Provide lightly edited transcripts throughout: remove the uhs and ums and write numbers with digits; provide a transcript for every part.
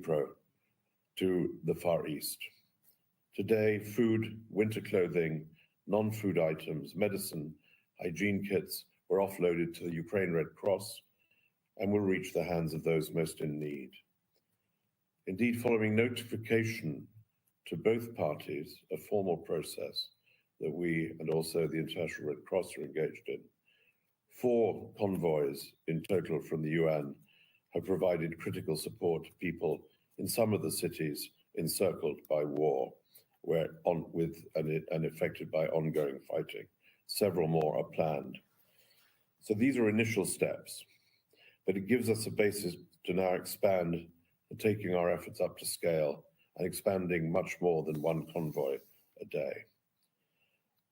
Dnipro to the Far East. Today, food, winter clothing, non-food items, medicine, hygiene kits were offloaded to the Ukraine Red Cross and will reach the hands of those most in need. Indeed, following notification to both parties, a formal process that we and also the International Red Cross are engaged in, 4 convoys in total from the UN have provided critical support to people in some of the cities encircled by war, and affected by ongoing fighting. Several more are planned. So these are initial steps, but it gives us a basis to now expand, taking our efforts up to scale and expanding much more than 1 convoy a day.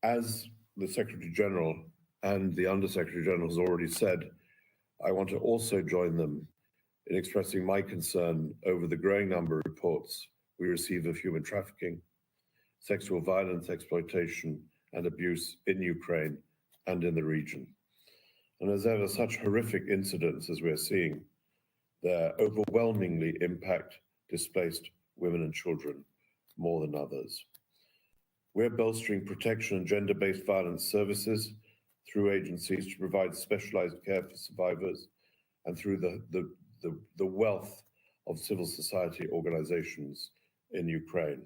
As the Secretary General and the Under-Secretary General has already said, I want to also join them in expressing my concern over the growing number of reports we receive of human trafficking, sexual violence, exploitation, and abuse in Ukraine and in the region. And as ever, such horrific incidents as we're seeing there overwhelmingly impact displaced women and children more than others. We're bolstering protection and gender-based violence services through agencies to provide specialized care for survivors and through the wealth of civil society organizations in Ukraine.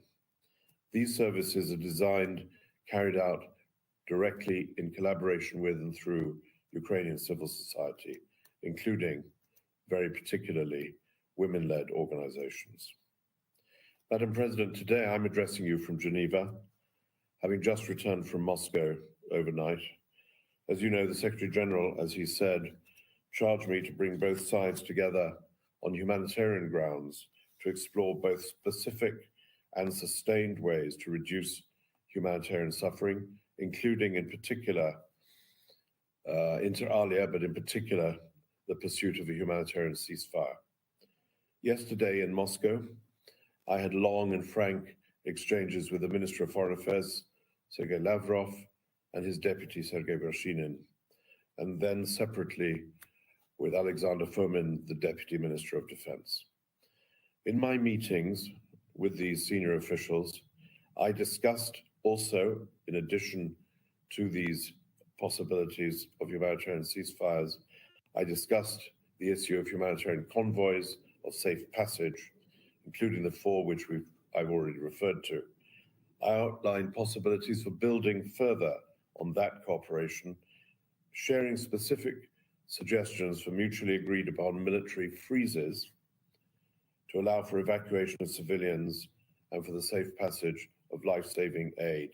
These services are designed, carried out directly in collaboration with and through Ukrainian civil society, including, very particularly, women-led organizations. Madam President, today I'm addressing you from Geneva, having just returned from Moscow overnight. As you know, the Secretary General, as he said, charged me to bring both sides together on humanitarian grounds to explore both specific and sustained ways to reduce humanitarian suffering, including in particular, inter alia, but in particular, the pursuit of a humanitarian ceasefire. Yesterday in Moscow, I had long and frank exchanges with the Minister of Foreign Affairs, Sergei Lavrov, and his deputy, Sergei Vershinin, and then separately with Alexander Fomin, the Deputy Minister of Defense. In my meetings with these senior officials, I discussed also, in addition to these possibilities of humanitarian ceasefires, I discussed the issue of humanitarian convoys of safe passage, including the 4 which I've already referred to. I outlined possibilities for building further on that cooperation, sharing specific suggestions for mutually agreed upon military freezes to allow for evacuation of civilians and for the safe passage of life-saving aid,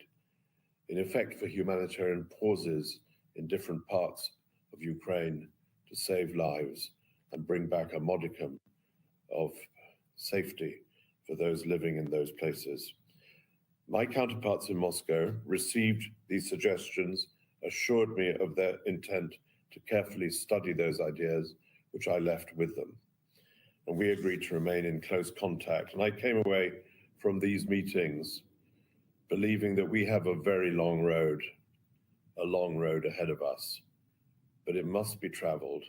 in effect for humanitarian pauses in different parts of Ukraine to save lives and bring back a modicum of safety for those living in those places. My counterparts in Moscow received these suggestions, assured me of their intent to carefully study those ideas, which I left with them. And we agreed to remain in close contact. And I came away from these meetings believing that we have a very long road ahead of us, but it must be traveled.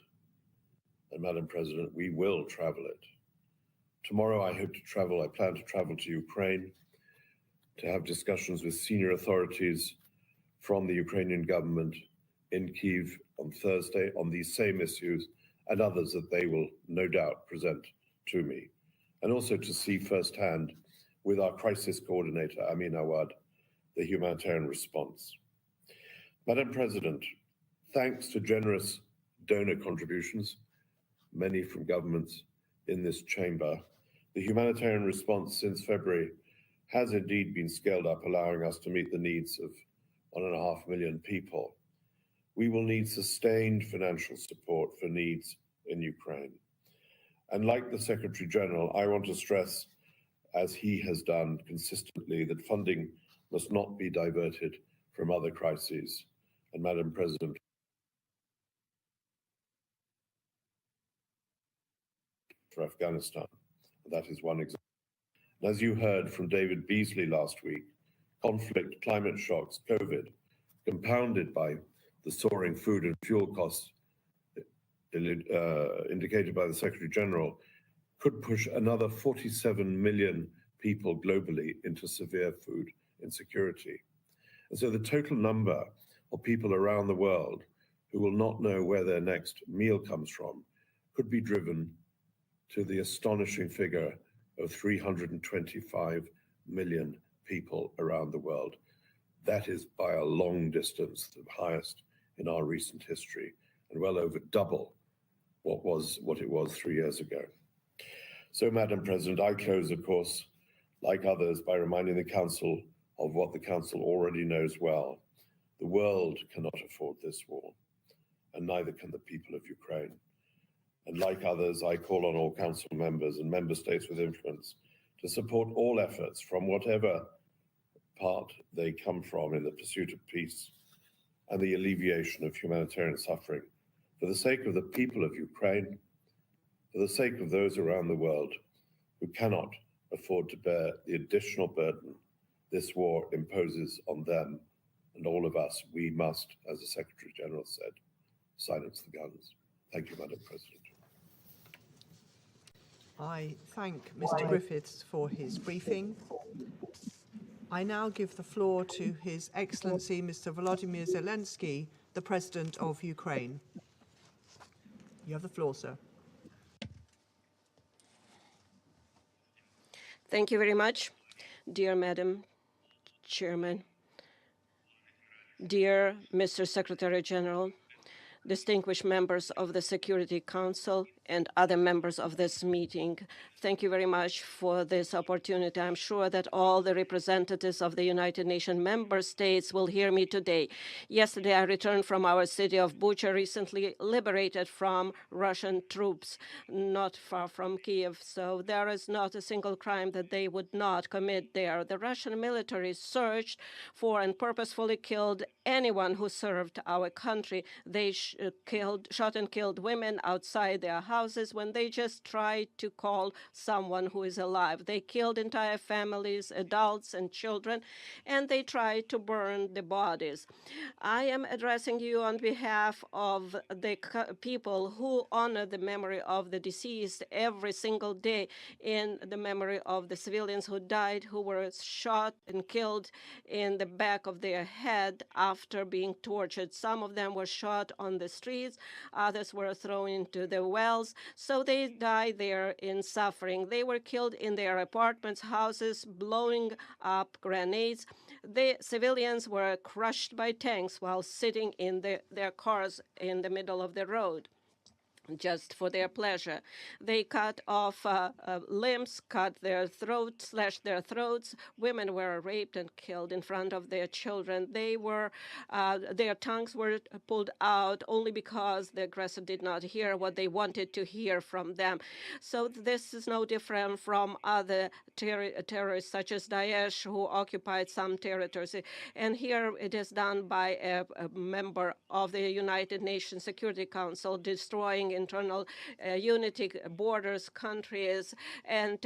And Madam President, we will travel it. Tomorrow I plan to travel to Ukraine to have discussions with senior authorities from the Ukrainian government in Kyiv on Thursday on these same issues and others that they will no doubt present to me, and also to see firsthand with our crisis coordinator, Amin Awad, the humanitarian response. Madam President, thanks to generous donor contributions, many from governments in this chamber, the humanitarian response since February has indeed been scaled up, allowing us to meet the needs of 1.5 million people. We will need sustained financial support for needs in Ukraine. And like the Secretary General, I want to stress, as he has done consistently, that funding must not be diverted from other crises. And Madam President, for Afghanistan, that is one example. As you heard from David Beasley last week, conflict, climate shocks, COVID, compounded by the soaring food and fuel costs indicated by the Secretary General, could push another 47 million people globally into severe food insecurity. And so the total number of people around the world who will not know where their next meal comes from could be driven to the astonishing figure of 325 million people around the world. That is by a long distance the highest in our recent history, and well over double what it was 3 years ago. So, Madam President, I close, of course, like others, by reminding the Council of what the Council already knows well. The world cannot afford this war, and neither can the people of Ukraine. And like others, I call on all Council members and member states with influence to support all efforts from whatever part they come from in the pursuit of peace and the alleviation of humanitarian suffering, for the sake of the people of Ukraine, for the sake of those around the world who cannot afford to bear the additional burden this war imposes on them and all of us. We must, as the Secretary General said, silence the guns. Thank you, Madam President. I thank Mr. Griffiths for his briefing. I now give the floor to His Excellency Mr. Volodymyr Zelensky, the President of Ukraine. You have the floor, sir. Thank you very much, dear Madam Chairman, dear Mr. Secretary General, distinguished members of the Security Council, and other members of this meeting. Thank you very much for this opportunity. I'm sure that all the representatives of the United Nations member states will hear me today. Yesterday, I returned from our city of Bucha, recently liberated from Russian troops, not far from Kiev. So there is not a single crime that they would not commit there. The Russian military searched for and purposefully killed anyone who served our country. They shot and killed women outside their houses when they just tried to call someone who is alive. They killed entire families, adults and children, and they tried to burn the bodies. I am addressing you on behalf of the people who honor the memory of the deceased every single day, in the memory of the civilians who died, who were shot and killed in the back of their head after being tortured. Some of them were shot on the streets, others were thrown into the wells, so they died there in suffering. They were killed in their apartments, houses, blowing up grenades. The civilians were crushed by tanks while sitting in their cars in the middle of the road, just for their pleasure. They cut off limbs, cut their throats, slashed their throats. Women were raped and killed in front of their children. Their tongues were pulled out only because the aggressor did not hear what they wanted to hear from them. So this is no different from other terrorists such as Daesh, who occupied some territories. And here it is done by a member of the United Nations Security Council, destroying internal unity, borders, countries, and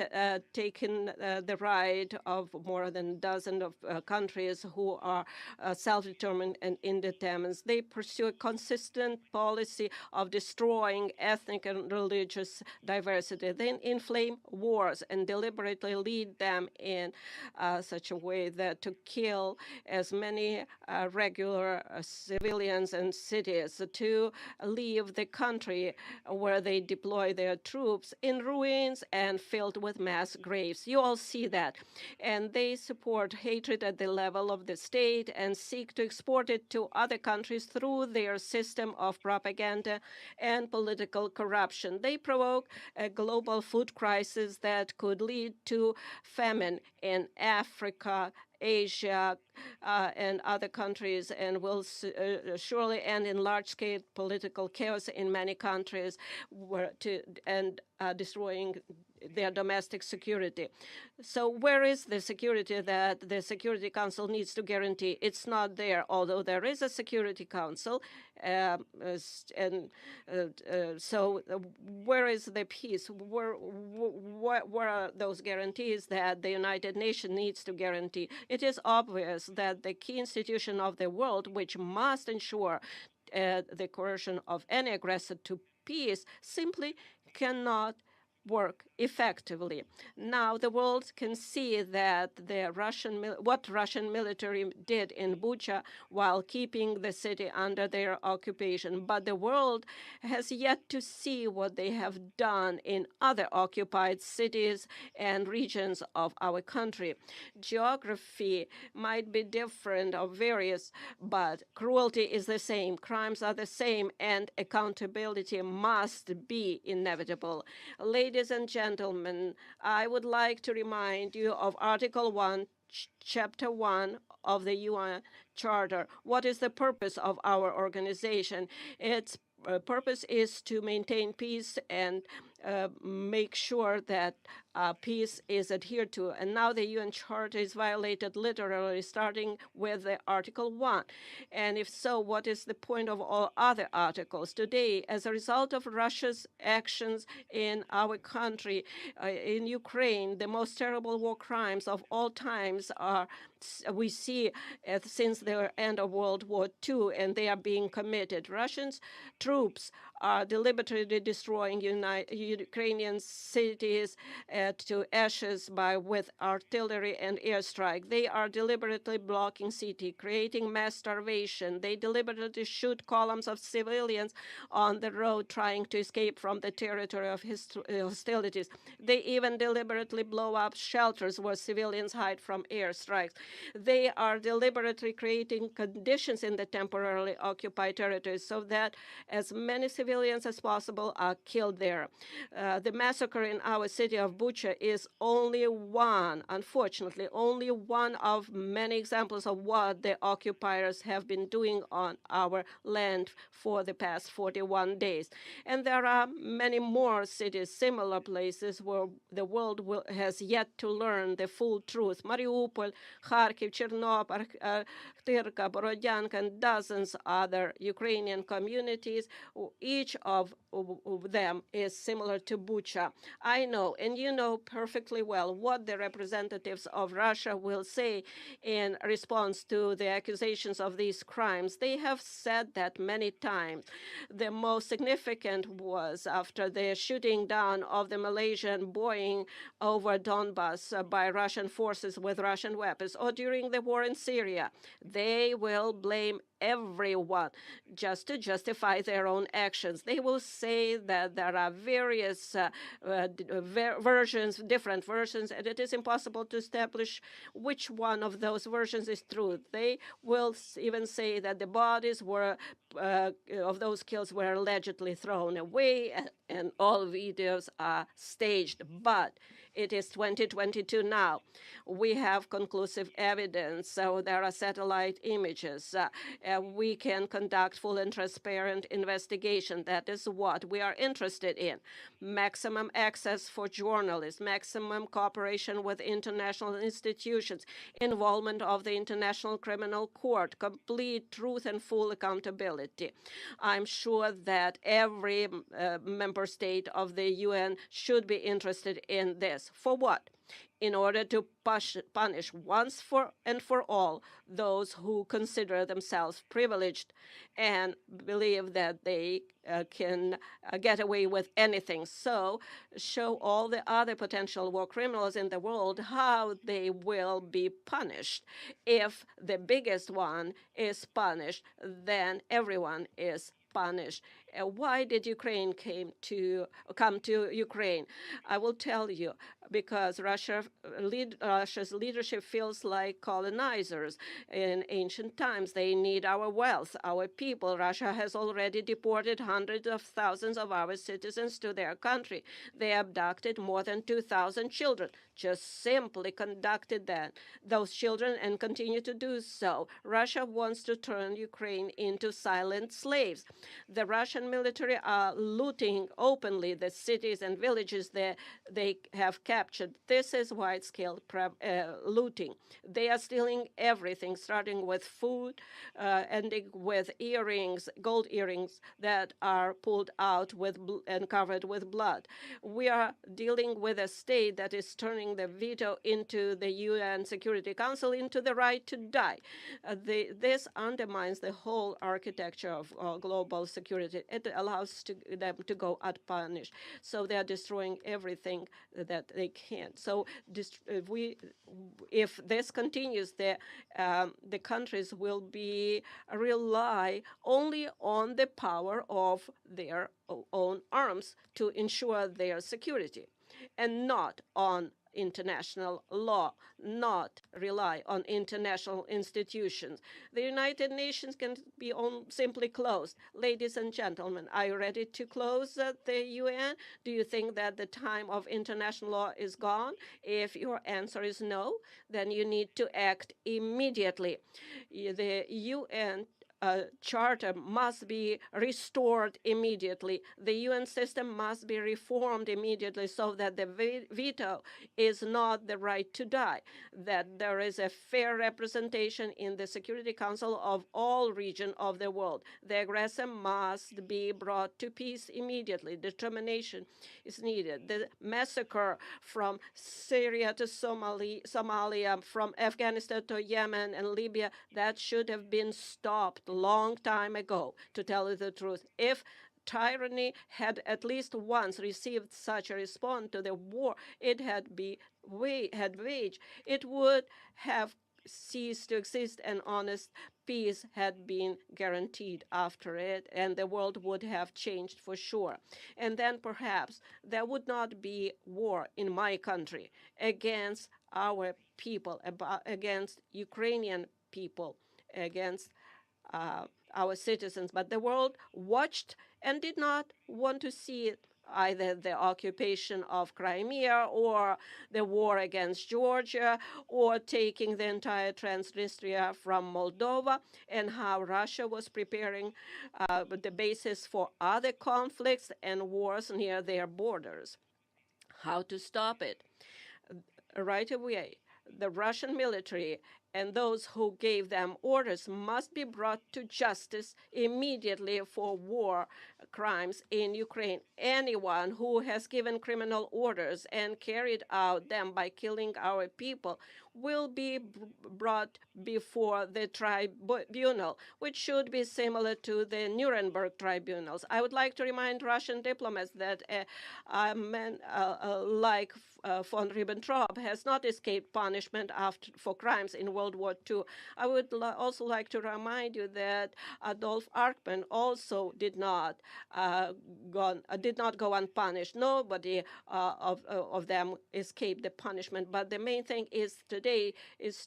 taking the right of more than a dozen of countries who are self-determined and independent. They pursue a consistent policy of destroying ethnic and religious diversity. They inflame wars and deliberately lead them in such a way that to kill as many regular civilians and cities, to leave the country where they deploy their troops in ruins and filled with mass graves. You all see that. And they support hatred at the level of the state and seek to export it to other countries through their system of propaganda and political corruption. They provoke a global food crisis that could lead to famine in Africa, Asia, and other countries, and will surely end in large-scale political chaos in many countries, and destroying their domestic security. So where is the security that the Security Council needs to guarantee? It's not there, although there is a Security Council. So where is the peace? Where are those guarantees that the United Nations needs to guarantee? It is obvious that the key institution of the world, which must ensure the coercion of any aggressor to peace, simply cannot work effectively. Now the world can see that what Russian military did in Bucha while keeping the city under their occupation. But the world has yet to see what they have done in other occupied cities and regions of our country. Geography might be different or various, but cruelty is the same, crimes are the same, and accountability must be inevitable. Ladies and gentlemen, I would like to remind you of Article 1, Chapter 1 of the UN Charter. What is the purpose of our organization? Its purpose is to maintain peace and make sure that peace is adhered to. And now the UN Charter is violated literally, starting with the Article 1. And if so, what is the point of all other articles? Today, as a result of Russia's actions in our country, in Ukraine, the most terrible war crimes of all times we see since the end of World War II, and they are being committed. Russian troops are deliberately destroying Ukrainian cities to ashes with artillery and airstrike. They are deliberately blocking city, creating mass starvation. They deliberately shoot columns of civilians on the road trying to escape from the territory of hostilities. They even deliberately blow up shelters where civilians hide from airstrikes. They are deliberately creating conditions in the temporarily occupied territories so that as many civilians as possible are killed there. The massacre in our city of Bucha is only one, unfortunately, only one of many examples of what the occupiers have been doing on our land for the past 41 days. And there are many more cities, similar places where the world has yet to learn the full truth. Mariupol, Kharkiv, Chernobyl, Tyrka, Borodyanka, and dozens other Ukrainian communities. Each of them is similar to Bucha. I know, and you know perfectly well, what the representatives of Russia will say in response to the accusations of these crimes. They have said that many times. The most significant was after the shooting down of the Malaysian Boeing over Donbass by Russian forces with Russian weapons, or during the war in Syria. They will blame everyone just to justify their own actions. They will say that there are various versions, different versions, and it is impossible to establish which one of those versions is true. They will even say that the bodies of those kills were allegedly thrown away, and all videos are staged. But it is 2022 now. We have conclusive evidence. So there are satellite images. We can conduct full and transparent investigation. That is what we are interested in. Maximum access for journalists, maximum cooperation with international institutions, involvement of the International Criminal Court, complete truth and full accountability. I'm sure that every member state of the UN should be interested in this. For what? In order to punish once and for all those who consider themselves privileged and believe that they can get away with anything. So show all the other potential war criminals in the world how they will be punished. If the biggest one is punished, then everyone is punished. Why did Ukraine come to Ukraine? I will tell you, because Russia's leadership feels like colonizers. In ancient times, they need our wealth, our people. Russia has already deported hundreds of thousands of our citizens to their country. They abducted more than 2,000 children, just simply conducted those children and continue to do so. Russia wants to turn Ukraine into silent slaves. The Russian military are looting openly the cities and villages that they have captured captured. This is wide-scale looting. They are stealing everything, starting with food, ending with earrings, gold earrings that are pulled out and covered with blood. We are dealing with a state that is turning the veto into the UN Security Council into the right to die. This undermines the whole architecture of global security. It allows them to go unpunished. So they are destroying everything that they can. So if this continues, the countries will rely only on the power of their own arms to ensure their security, and not on international law, not rely on international institutions. The United Nations can be simply closed. Ladies and gentlemen, are you ready to close the UN? Do you think that the time of international law is gone? If your answer is no, then you need to act immediately. The UN charter must be restored immediately. The UN system must be reformed immediately so that the veto is not the right to die, that there is a fair representation in the Security Council of all regions of the world. The aggressor must be brought to peace immediately. Determination is needed. The massacre from Syria to Somalia, from Afghanistan to Yemen and Libya, that should have been stopped long time ago, to tell you the truth. If tyranny had at least once received such a response to the war it had waged, it would have ceased to exist, and honest peace had been guaranteed after it, and the world would have changed for sure. And then perhaps there would not be war in my country against our people, against Ukrainian people, against our citizens. But the world watched and did not want to see it, either the occupation of Crimea or the war against Georgia or taking the entire Transnistria from Moldova, and how Russia was preparing the basis for other conflicts and wars near their borders. How to stop it? Right away, the Russian military and those who gave them orders must be brought to justice immediately for war crimes in Ukraine. Anyone who has given criminal orders and carried out them by killing our people will be brought before the tribunal, which should be similar to the Nuremberg tribunals. I would like to remind Russian diplomats that a man like von Ribbentrop has not escaped punishment for crimes in World War II. I would also like to remind you that Adolf Eichmann also did not go unpunished. Nobody of them escaped the punishment. But the main thing is today is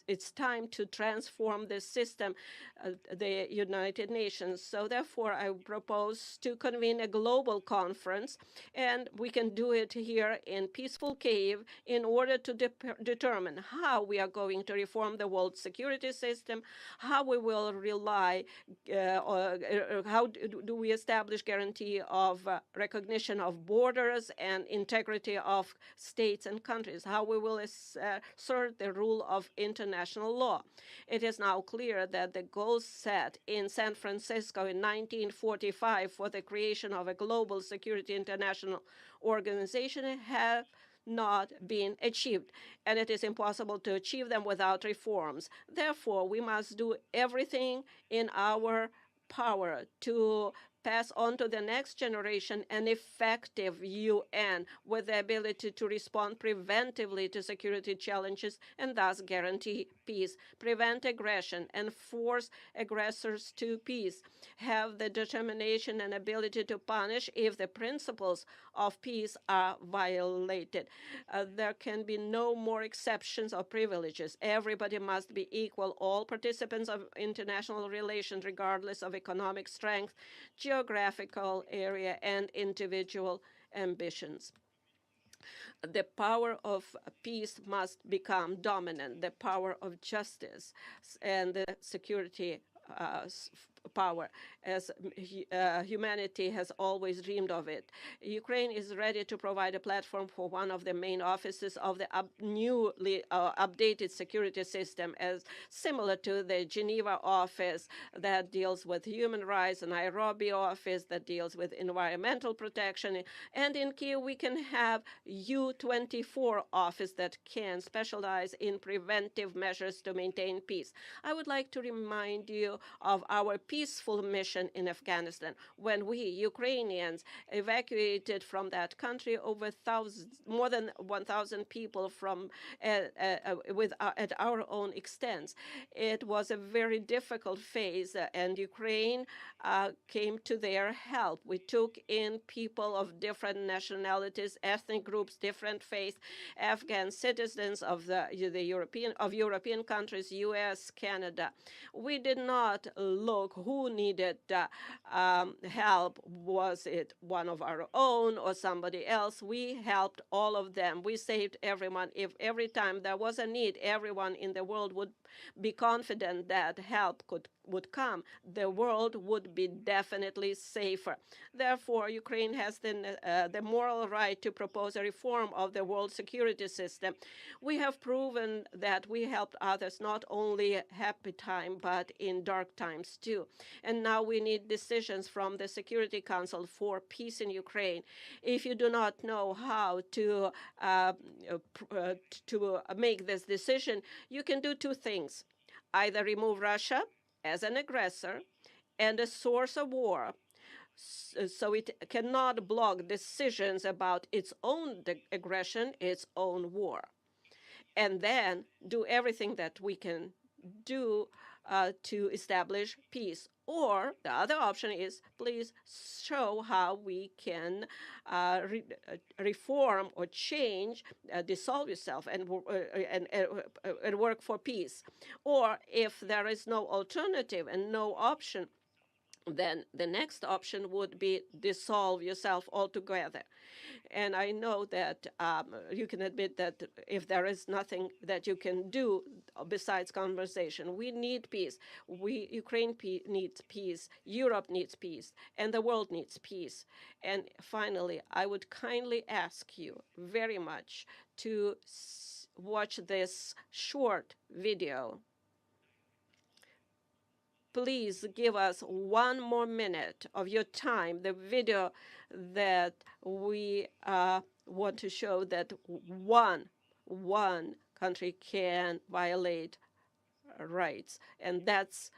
it's time to transform the system, the United Nations. So therefore, I propose to convene a global conference, and we can do it here in peaceful Kyiv in order to determine how we are going to reform the world security system, how we will rely, how do we establish guarantee of recognition of borders and integrity of states and countries, how we will assert the rule of international law. It is now clear that the goals set in San Francisco in 1945 for the creation of a global security international organization have not been achieved, and it is impossible to achieve them without reforms. Therefore, we must do everything in our power to pass on to the next generation an effective UN with the ability to respond preventively to security challenges and thus guarantee peace, prevent aggression, and force aggressors to peace, have the determination and ability to punish if the principles of peace are violated. There can be no more exceptions or privileges. Everybody must be equal. All participants of international relations, regardless of economic strength, geographical area, and individual ambitions. The power of peace must become dominant. The power of justice and the security power, as humanity has always dreamed of it. Ukraine is ready to provide a platform for one of the main offices of the newly updated security system, as similar to the Geneva office that deals with human rights, and Nairobi office that deals with environmental protection, and in Kyiv we can have U24 office that can specialize in preventive measures to maintain peace. I would like to remind you of our peaceful mission in Afghanistan, when we Ukrainians evacuated from that country more than 1,000 people from at our own expense. It was a very difficult phase, and Ukraine came to their help. We took in people of different nationalities, ethnic groups, different faiths, Afghan citizens of the European countries, U.S., Canada. We did not look who needed help. Was it one of our own or somebody else? We helped all of them. We saved everyone. If every time there was a need, everyone in the world would be confident that help would come, the world would be definitely safer. Therefore, Ukraine has the moral right to propose a reform of the world security system. We have proven that we helped others not only happy time, but in dark times too. And now we need decisions from the Security Council for peace in Ukraine. If you do not know how to make this decision, you can do two things. Either remove Russia as an aggressor and a source of war, so it cannot block decisions about its own aggression, its own war, and then do everything that we can do to establish peace. Or the other option is, please show how we can reform or change, dissolve yourself and work for peace. Or if there is no alternative and no option, then the next option would be dissolve yourself altogether. And I know that you can admit that if there is nothing that you can do besides conversation, we need peace. Ukraine needs peace, Europe needs peace, and the world needs peace. And finally, I would kindly ask you very much to watch this short video. Please give us 1 more minute of your time, the video that we want to show that one country can violate rights. And that's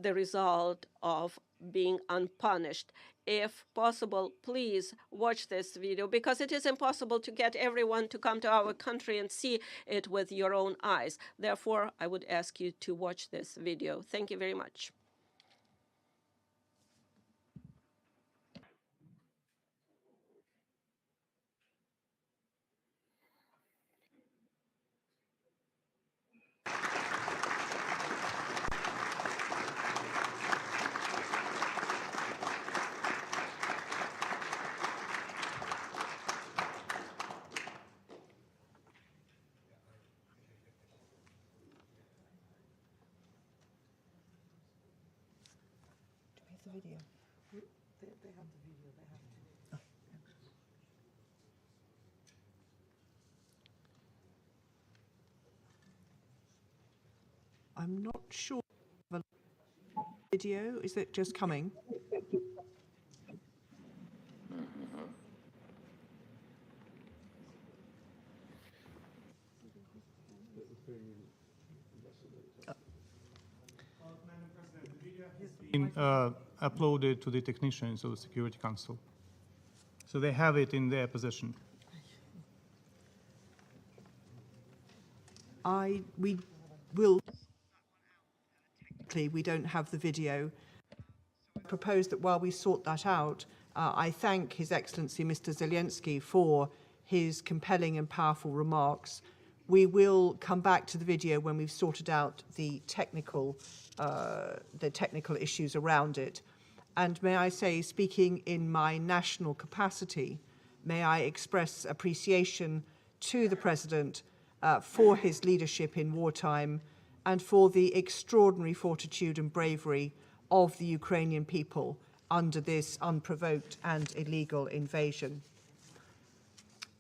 the result of being unpunished. If possible, please watch this video, because it is impossible to get everyone to come to our country and see it with your own eyes. Therefore, I would ask you to watch this video. Thank you very much. The video. They have the video. They have to. I'm not sure. The video, is it just coming? Been uploaded to the technicians of the Security Council. So they have it in their possession. We will. Technically, we don't have the video. I propose that while we sort that out, I thank His Excellency Mr. Zelensky for his compelling and powerful remarks. We will come back to the video when we've sorted out the technical issues around it. And may I say, speaking in my national capacity, may I express appreciation to the President for his leadership in wartime and for the extraordinary fortitude and bravery of the Ukrainian people under this unprovoked and illegal invasion.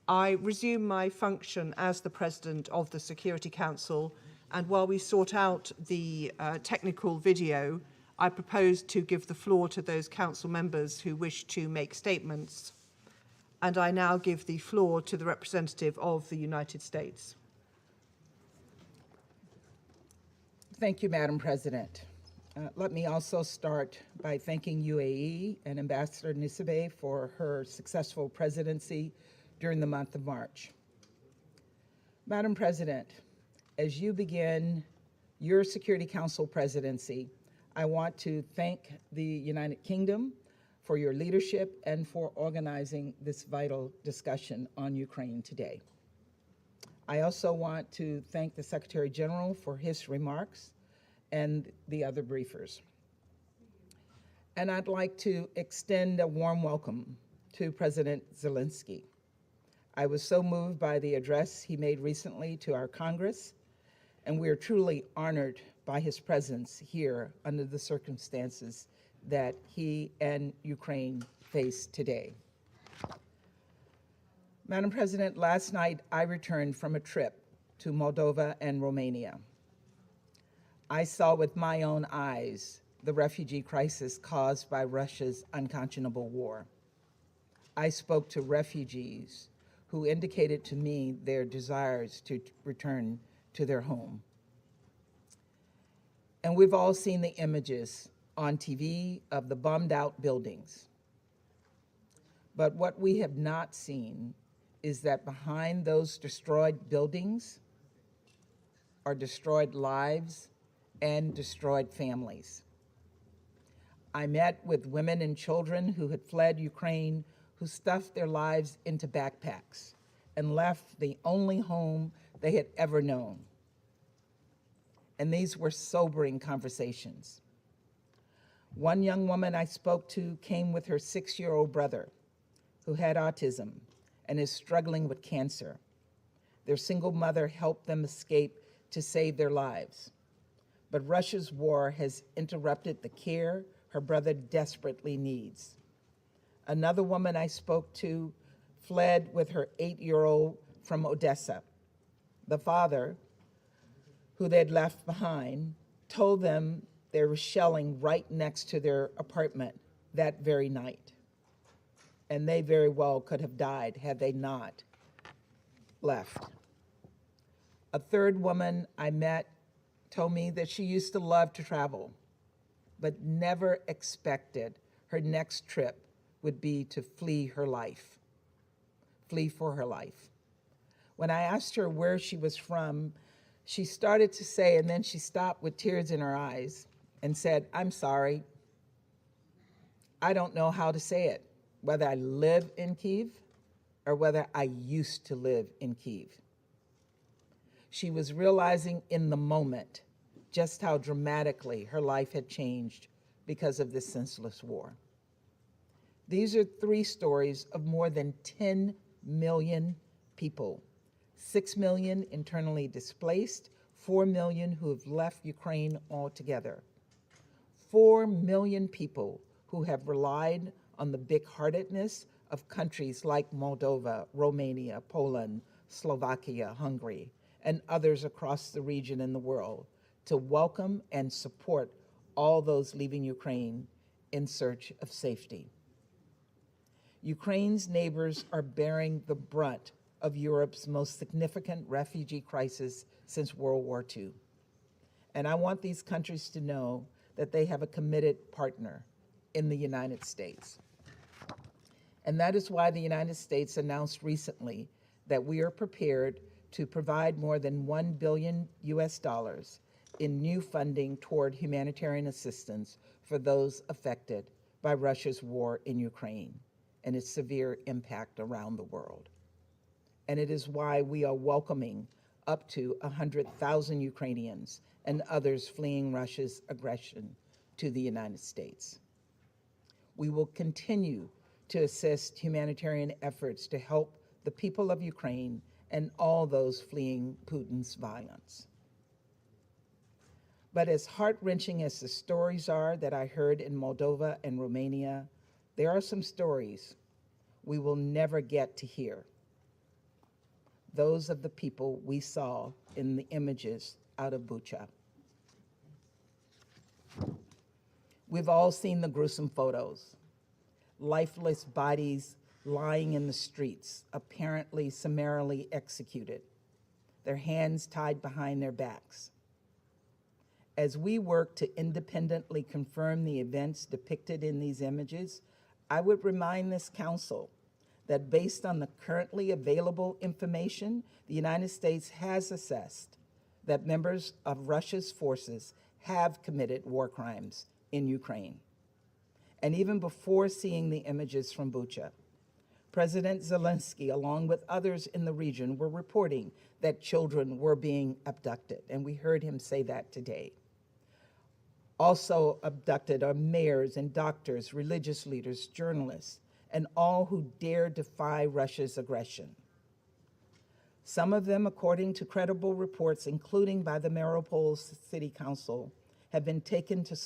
I resume my function as the President of the Security Council, and while we sort out the technical video, I propose to give the floor to those council members who wish to make statements. And I now give the floor to the representative of the United States. Thank you, Madam President. Let me also start by thanking UAE and Ambassador Nisibeh for her successful presidency during the month of March. Madam President, as you begin your Security Council presidency, I want to thank the United Kingdom for your leadership and for organizing this vital discussion on Ukraine today. I also want to thank the Secretary General for his remarks and the other briefers. And I'd like to extend a warm welcome to President Zelensky. I was so moved by the address he made recently to our Congress, and we are truly honored by his presence here under the circumstances that he and Ukraine face today. Madam President, last night I returned from a trip to Moldova and Romania. I saw with my own eyes the refugee crisis caused by Russia's unconscionable war. I spoke to refugees who indicated to me their desires to return to their home. And we've all seen the images on TV of the bombed out buildings. But what we have not seen is that behind those destroyed buildings are destroyed lives and destroyed families. I met with women and children who had fled Ukraine, who stuffed their lives into backpacks and left the only home they had ever known. And these were sobering conversations. One young woman I spoke to came with her 6-year-old brother who had autism and is struggling with cancer. Their single mother helped them escape to save their lives. But Russia's war has interrupted the care her brother desperately needs. Another woman I spoke to fled with her 8-year-old from Odessa. The father, who they'd left behind, told them there was shelling right next to their apartment that very night. And they very well could have died had they not left. A third woman I met told me that she used to love to travel, but never expected her next trip would be to flee for her life. When I asked her where she was from, she started to say, and then she stopped with tears in her eyes and said, "I'm sorry. I don't know how to say it, whether I live in Kyiv or whether I used to live in Kyiv." She was realizing in the moment just how dramatically her life had changed because of this senseless war. These are 3 stories of more than 10 million people, 6 million internally displaced, 4 million who have left Ukraine altogether, 4 million people who have relied on the big-heartedness of countries like Moldova, Romania, Poland, Slovakia, Hungary, and others across the region and the world to welcome and support all those leaving Ukraine in search of safety. Ukraine's neighbors are bearing the brunt of Europe's most significant refugee crisis since World War II. And I want these countries to know that they have a committed partner in the United States. And that is why the United States announced recently that we are prepared to provide more than $1 billion in new funding toward humanitarian assistance for those affected by Russia's war in Ukraine and its severe impact around the world. And it is why we are welcoming up to 100,000 Ukrainians and others fleeing Russia's aggression to the United States. We will continue to assist humanitarian efforts to help the people of Ukraine and all those fleeing Putin's violence. But as heart-wrenching as the stories are that I heard in Moldova and Romania, there are some stories we will never get to hear. Those of the people we saw in the images out of Bucha. We've all seen the gruesome photos. Lifeless bodies lying in the streets, apparently summarily executed, their hands tied behind their backs. As we work to independently confirm the events depicted in these images, I would remind this council that based on the currently available information, the United States has assessed that members of Russia's forces have committed war crimes in Ukraine. And even before seeing the images from Bucha, President Zelensky, along with others in the region, were reporting that children were being abducted, and we heard him say that today. Also abducted are mayors and doctors, religious leaders, journalists, and all who dare defy Russia's aggression. Some of them, according to credible reports, including by the Mariupol City Council, have been taken to